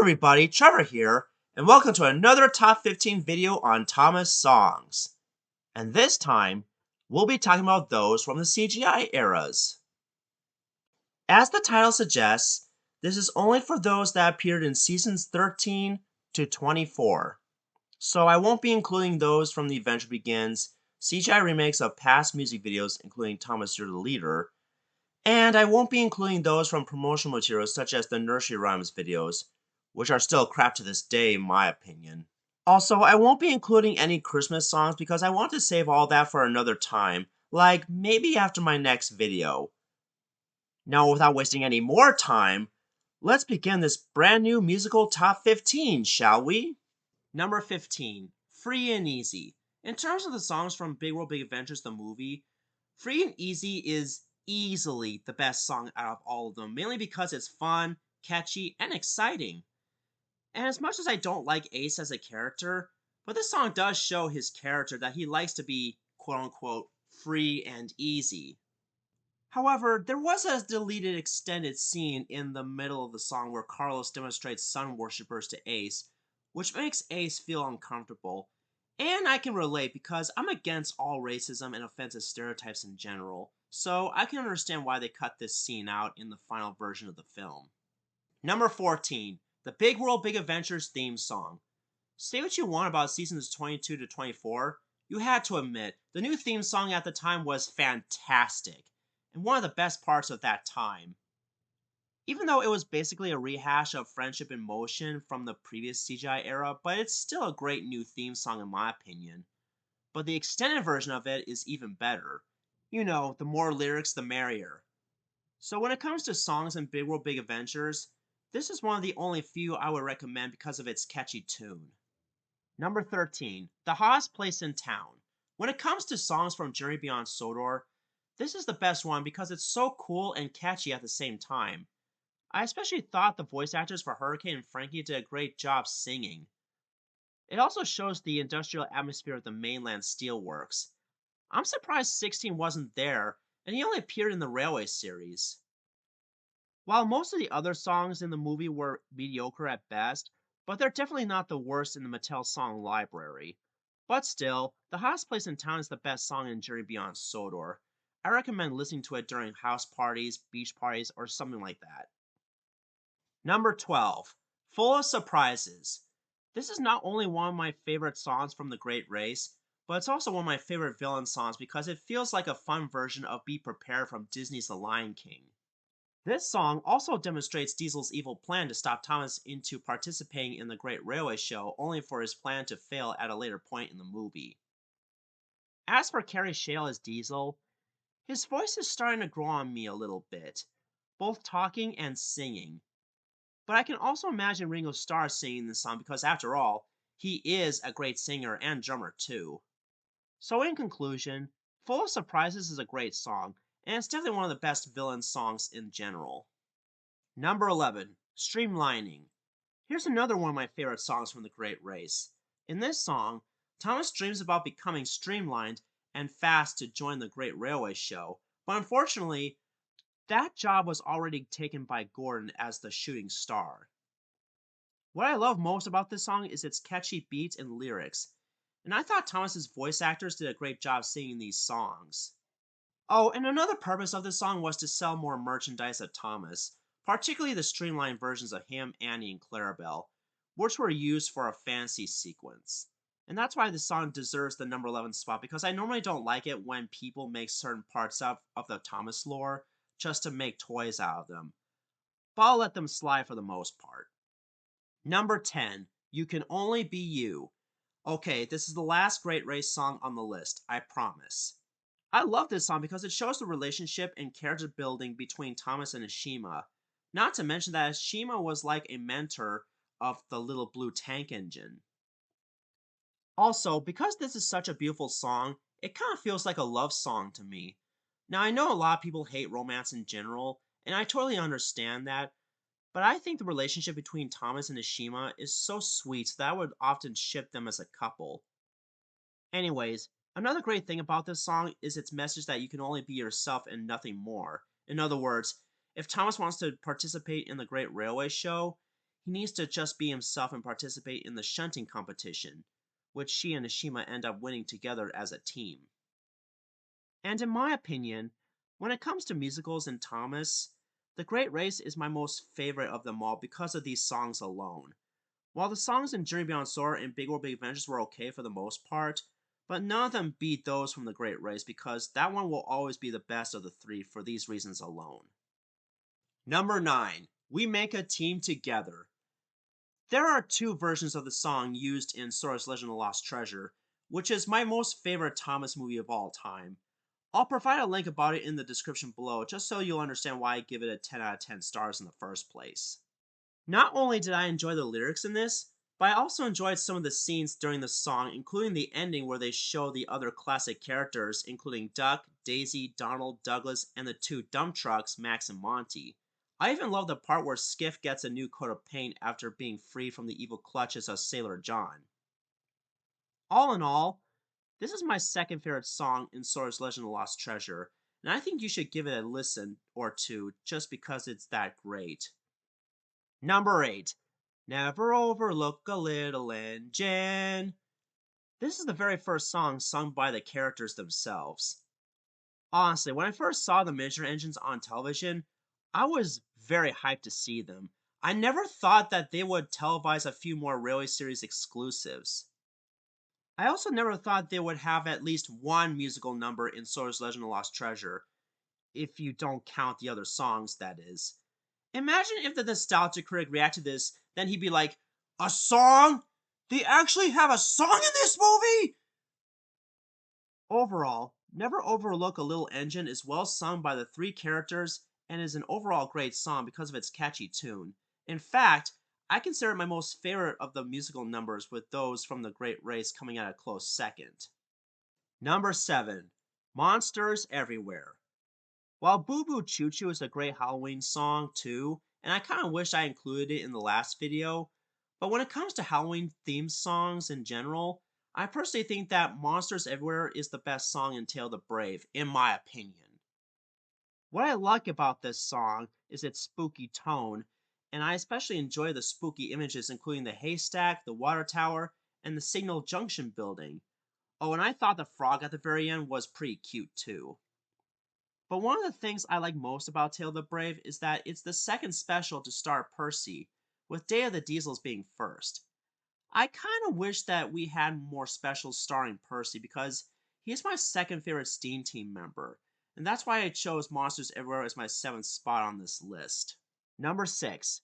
everybody, Trevor here, and welcome to another Top 15 video on Thomas Songs. And this time, we'll be talking about those from the CGI eras. As the title suggests, this is only for those that appeared in seasons 13 to 24. So I won't be including those from The Adventure Begins, CGI remakes of past music videos including Thomas You're the Leader, and I won't be including those from promotional materials such as the Nursery Rhymes videos, which are still crap to this day in my opinion. Also, I won't be including any Christmas songs because I want to save all that for another time, like maybe after my next video. Now, without wasting any more time, let's begin this brand new musical top 15, shall we? Number 15, Free and Easy. In terms of the songs from Big World Big Adventures the movie, Free and Easy is easily the best song out of all of them, mainly because it's fun, catchy, and exciting. And as much as I don't like Ace as a character, but this song does show his character that he likes to be quote unquote free and easy. However, there was a deleted extended scene in the middle of the song where Carlos demonstrates sun worshippers to Ace, which makes Ace feel uncomfortable. And I can relate because I'm against all racism and offensive stereotypes in general, so I can understand why they cut this scene out in the final version of the film. Number 14, the Big World Big Adventures theme song. Say what you want about seasons 22 to 24, you had to admit the new theme song at the time was fantastic, and one of the best parts of that time. Even though it was basically a rehash of Friendship in Motion from the previous CGI era, but it's still a great new theme song in my opinion. But the extended version of it is even better. You know, the more lyrics the merrier. So when it comes to songs in Big World Big Adventures, this is one of the only few I would recommend because of its catchy tune. Number 13, The Haas Place in Town. When it comes to songs from Journey Beyond Sodor, this is the best one because it's so cool and catchy at the same time. I especially thought the voice actors for Hurricane and Frankie did a great job singing. It also shows the industrial atmosphere of the mainland steelworks. I'm surprised 16 wasn't there, and he only appeared in the Railway series. While most of the other songs in the movie were mediocre at best, but they're definitely not the worst in the Mattel song library. But still, The Hottest Place in Town is the best song in Journey Beyond Sodor. I recommend listening to it during house parties, beach parties, or something like that. Number 12, Full of Surprises. This is not only one of my favorite songs from The Great Race, but it's also one of my favorite villain songs because it feels like a fun version of Be Prepared from Disney's The Lion King. This song also demonstrates Diesel's evil plan to stop Thomas into participating in the Great Railway Show, only for his plan to fail at a later point in the movie. As for Carrie Shale as Diesel, his voice is starting to grow on me a little bit, both talking and singing. But I can also imagine Ringo Starr singing this song because, after all, he is a great singer and drummer too. So in conclusion, Full of Surprises is a great song, and it's definitely one of the best villain songs in general. Number 11, Streamlining. Here's another one of my favorite songs from The Great Race. In this song, Thomas dreams about becoming streamlined and fast to join the Great Railway Show, but unfortunately, that job was already taken by Gordon as the shooting star. What I love most about this song is its catchy beats and lyrics, and I thought Thomas's voice actors did a great job singing these songs. Oh, and another purpose of this song was to sell more merchandise of Thomas, particularly the streamlined versions of him, Annie, and Clarabelle, which were used for a fantasy sequence. And that's why this song deserves the number 11 spot, because I normally don't like it when people make certain parts of the Thomas lore just to make toys out of them. But I'll let them slide for the most part. Number 10, You Can Only Be You. Okay, this is the last Great Race song on the list, I promise. I love this song because it shows the relationship and character building between Thomas and Ashima. Not to mention that Ashima was like a mentor of the Little Blue Tank Engine. Also, because this is such a beautiful song, it kind of feels like a love song to me. Now, I know a lot of people hate romance in general, and I totally understand that, but I think the relationship between Thomas and Ashima is so sweet that I would often ship them as a couple. Anyways, another great thing about this song is its message that you can only be yourself and nothing more. In other words, if Thomas wants to participate in the Great Railway Show, he needs to just be himself and participate in the shunting competition, which she and Ashima end up winning together as a team. And in my opinion, when it comes to musicals and Thomas, The Great Race is my most favorite of them all because of these songs alone. While the songs in Journey Beyond Sora and Big World Big Adventures were okay for the most part, but none of them beat those from The Great Race because that one will always be the best of the three for these reasons alone. Number 9. We Make a Team Together. There are two versions of the song used in Sora's Legend of the Lost Treasure, which is my most favorite Thomas movie of all time. I'll provide a link about it in the description below just so you'll understand why I give it a 10 out of 10 stars in the first place. Not only did I enjoy the lyrics in this, but I also enjoyed some of the scenes during the song, including the ending where they show the other classic characters, including Duck, Daisy, Donald, Douglas, and the two dump trucks, Max and Monty. I even love the part where Skiff gets a new coat of paint after being freed from the evil clutches of Sailor John. All in all, this is my second favorite song in Sora's Legend of the Lost Treasure, and I think you should give it a listen or two just because it's that great. Number 8. Never overlook a little engine. This is the very first song sung by the characters themselves. Honestly, when I first saw the miniature engines on television, I was very hyped to see them. I never thought that they would televise a few more Railway Series exclusives. I also never thought they would have at least one musical number in Sora's Legend of the Lost Treasure, if you don't count the other songs, that is. Imagine if the nostalgia critic reacted to this, then he'd be like, "A song? They actually have a song in this movie?" Overall, Never Overlook a Little Engine is well sung by the three characters and is an overall great song because of its catchy tune. In fact, I consider it my most favorite of the musical numbers, with those from The Great Race coming at a close second. Number 7. Monsters Everywhere. While Boo Boo Choo Choo is a great Halloween song too, and I kind of wish I included it in the last video, but when it comes to Halloween themed songs in general, I personally think that Monsters Everywhere is the best song in Tale of the Brave, in my opinion. What I like about this song is its spooky tone, and I especially enjoy the spooky images including the haystack, the water tower, and the Signal Junction building. Oh, and I thought the frog at the very end was pretty cute too. But one of the things I like most about Tale of the Brave is that it's the second special to star Percy, with Day of the Diesels being first. I kind of wish that we had more specials starring Percy because he's my second favorite Steam Team member, and that's why I chose Monsters Everywhere as my 7th spot on this list. Number 6.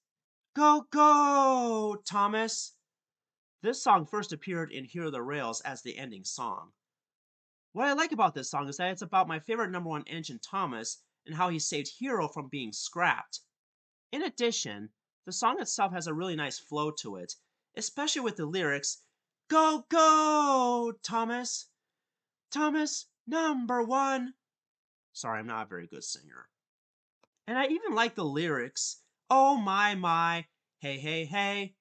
Go, go, Thomas! This song first appeared in Hero the Rails as the ending song. What I like about this song is that it's about my favorite number 1 engine, Thomas, and how he saved Hero from being scrapped. In addition, the song itself has a really nice flow to it, especially with the lyrics, "Go, go, Thomas! Thomas, number 1!" Sorry, I'm not a very good singer. And I even like the lyrics, "Oh my, hey, hey, hey."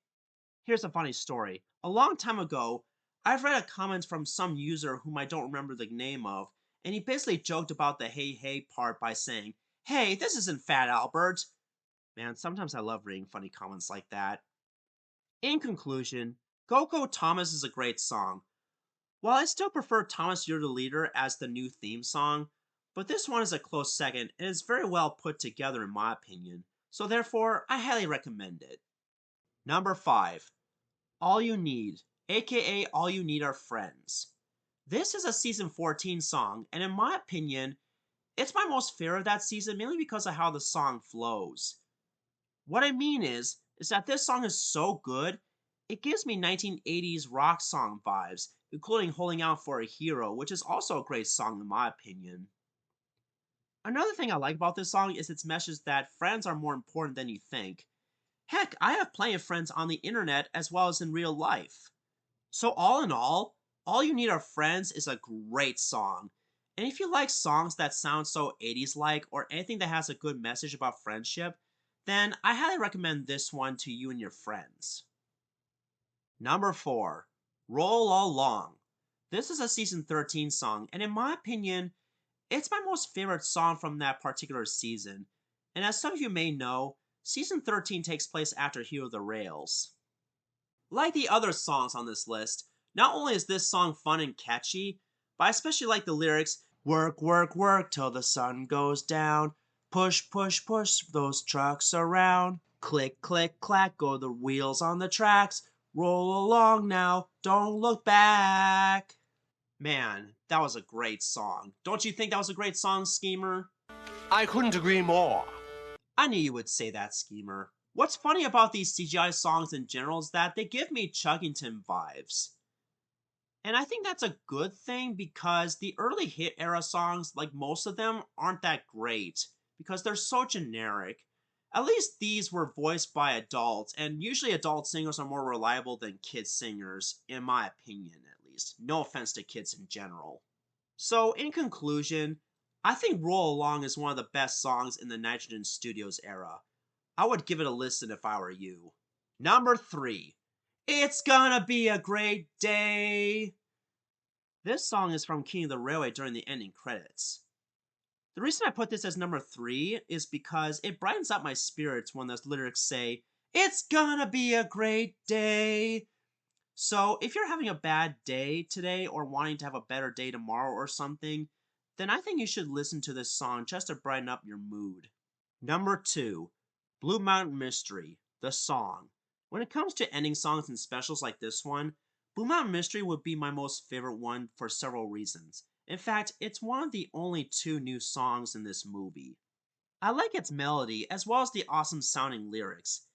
Here's a funny story. A long time ago, I've read a comment from some user whom I don't remember the name of, and he basically joked about the hey hey part by saying, "Hey, this isn't Fat Albert." Man, sometimes I love reading funny comments like that. In conclusion, Go Go Thomas is a great song. While I still prefer Thomas You're the Leader as the new theme song, but this one is a close second and is very well put together in my opinion, so therefore I highly recommend it. Number 5. All You Need, aka All You Need Are Friends. This is a season 14 song, and in my opinion, it's my most favorite of that season mainly because of how the song flows. What I mean is that this song is so good, it gives me 1980s rock song vibes, including Holding Out for a Hero, which is also a great song in my opinion. Another thing I like about this song is its message that friends are more important than you think. Heck, I have plenty of friends on the internet as well as in real life. So all in All You Need Are Friends is a great song. And if you like songs that sound so 80s like or anything that has a good message about friendship, then I highly recommend this one to you and your friends. Number 4. Roll Along. This is a season 13 song, and in my opinion, it's my most favorite song from that particular season. And as some of you may know, Season 13 takes place after Hero the Rails. Like the other songs on this list, not only is this song fun and catchy, but I especially like the lyrics, work, work, work till the sun goes down, push, push, push those trucks around, click, click, clack, go the wheels on the tracks, roll along now, don't look back. Man, that was a great song. Don't you think that was a great song, Schemer? I couldn't agree more. I knew you would say that, Schemer. What's funny about these CGI songs in general is that they give me Chuggington vibes. And I think that's a good thing because the early hit era songs, like most of them, aren't that great because they're so generic. At least these were voiced by adults, and usually adult singers are more reliable than kid singers, in my opinion at least. No offense to kids in general. So, in conclusion, I think Roll Along is one of the best songs in the Nitrogen Studios era. I would give it a listen if I were you. Number 3. It's gonna be a great day. This song is from King of the Railway during the ending credits. The reason I put this as number 3 is because it brightens up my spirits when the lyrics say, "It's gonna be a great day." So if you're having a bad day today or wanting to have a better day tomorrow or something, then I think you should listen to this song just to brighten up your mood. Number 2. Blue Mountain Mystery, the song. When it comes to ending songs and specials like this one, Blue Mountain Mystery would be my most favorite one for several reasons. In fact, it's one of the only 2 new songs in this movie. I like its melody as well as the awesome sounding lyrics.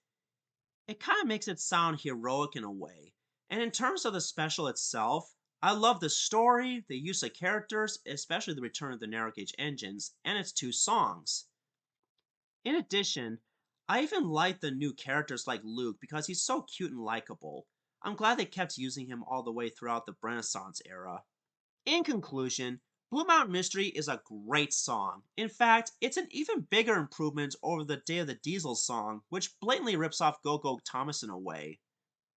It kind of makes it sound heroic in a way. And in terms of the special itself, I love the story, the use of characters, especially the return of the narrow gauge engines, and its 2 songs. In addition, I even like the new characters like Luke because he's so cute and likable. I'm glad they kept using him all the way throughout the Renaissance era. In conclusion, Blue Mountain Mystery is a great song. In fact, it's an even bigger improvement over the Day of the Diesel song, which blatantly rips off Go Go Thomas in a way.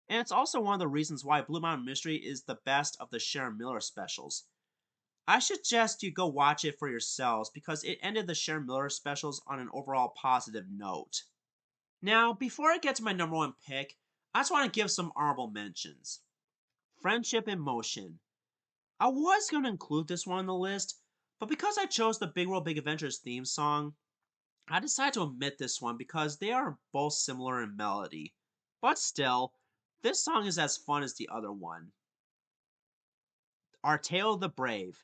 And it's also one of the reasons why Blue Mountain Mystery is the best of the Sharon Miller specials. I suggest you go watch it for yourselves because it ended the Sharon Miller specials on an overall positive note. Now, before I get to my number 1 pick, I just want to give some honorable mentions. Friendship in Motion. I was going to include this one on the list, but because I chose the Big World Big Adventures theme song, I decided to omit this one because they are both similar in melody. But still, this song is as fun as the other one. Our Tale of the Brave.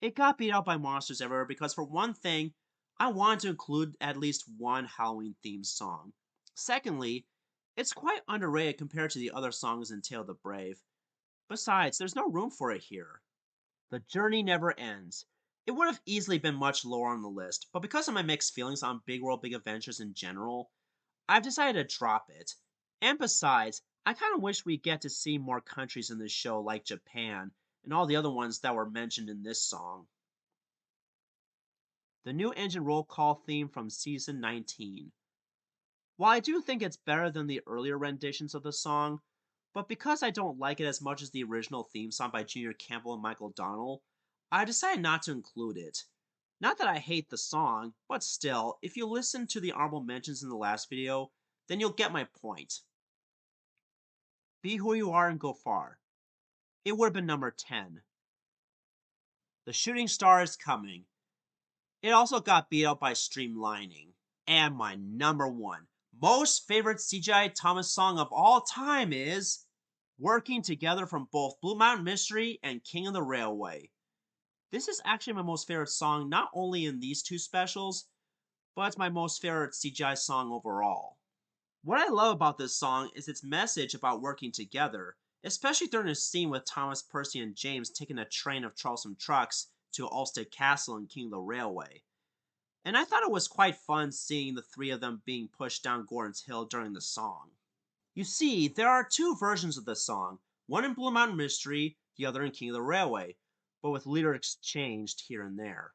It got beat out by Monsters Everywhere because for one thing, I wanted to include at least one Halloween themed song. Secondly, it's quite underrated compared to the other songs in Tale of the Brave. Besides, there's no room for it here. The Journey Never Ends. It would have easily been much lower on the list, but because of my mixed feelings on Big World Big Adventures in general, I've decided to drop it. And besides, I kind of wish we get to see more countries in this show like Japan and all the other ones that were mentioned in this song. The new engine roll call theme from season 19. While I do think it's better than the earlier renditions of the song, but because I don't like it as much as the original theme song by Junior Campbell and Michael Donnell, I decided not to include it. Not that I hate the song, but still, if you listen to the honorable mentions in the last video, then you'll get my point. Be Who You Are and Go Far. It would have been number 10. The Shooting Star is Coming. It also got beat out by Streamlining. And my number 1 most favorite CGI Thomas song of all time is Working Together from both Blue Mountain Mystery and King of the Railway. This is actually my most favorite song not only in these 2 specials, but it's my most favorite CGI song overall. What I love about this song is its message about working together, especially during a scene with Thomas, Percy, and James taking a train of troublesome trucks to Ulstead Castle and King of the Railway. And I thought it was quite fun seeing the 3 of them being pushed down Gordon's Hill during the song. You see, there are 2 versions of the song, one in Blue Mountain Mystery, the other in King of the Railway, but with lyrics changed here and there.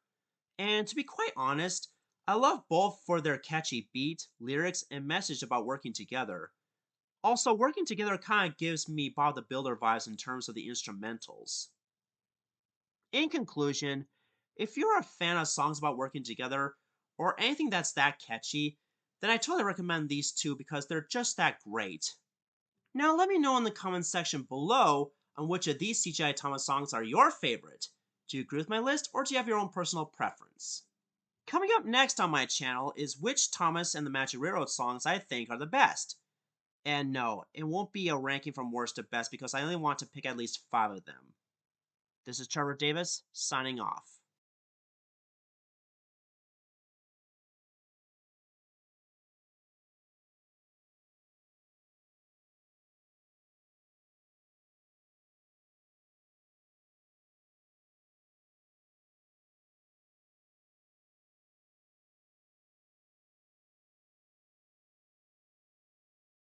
And to be quite honest, I love both for their catchy beat, lyrics, and message about working together. Also, working together kind of gives me Bob the Builder vibes in terms of the instrumentals. In conclusion, if you're a fan of songs about working together, or anything that's that catchy, then I totally recommend these two because they're just that great. Now let me know in the comments section below on which of these CGI Thomas songs are your favorite. Do you agree with my list, or do you have your own personal preference? Coming up next on my channel is which Thomas and the Magic Railroad songs I think are the best. And no, it won't be a ranking from worst to best because I only want to pick at least 5 of them. This is Trevor Davis, signing off.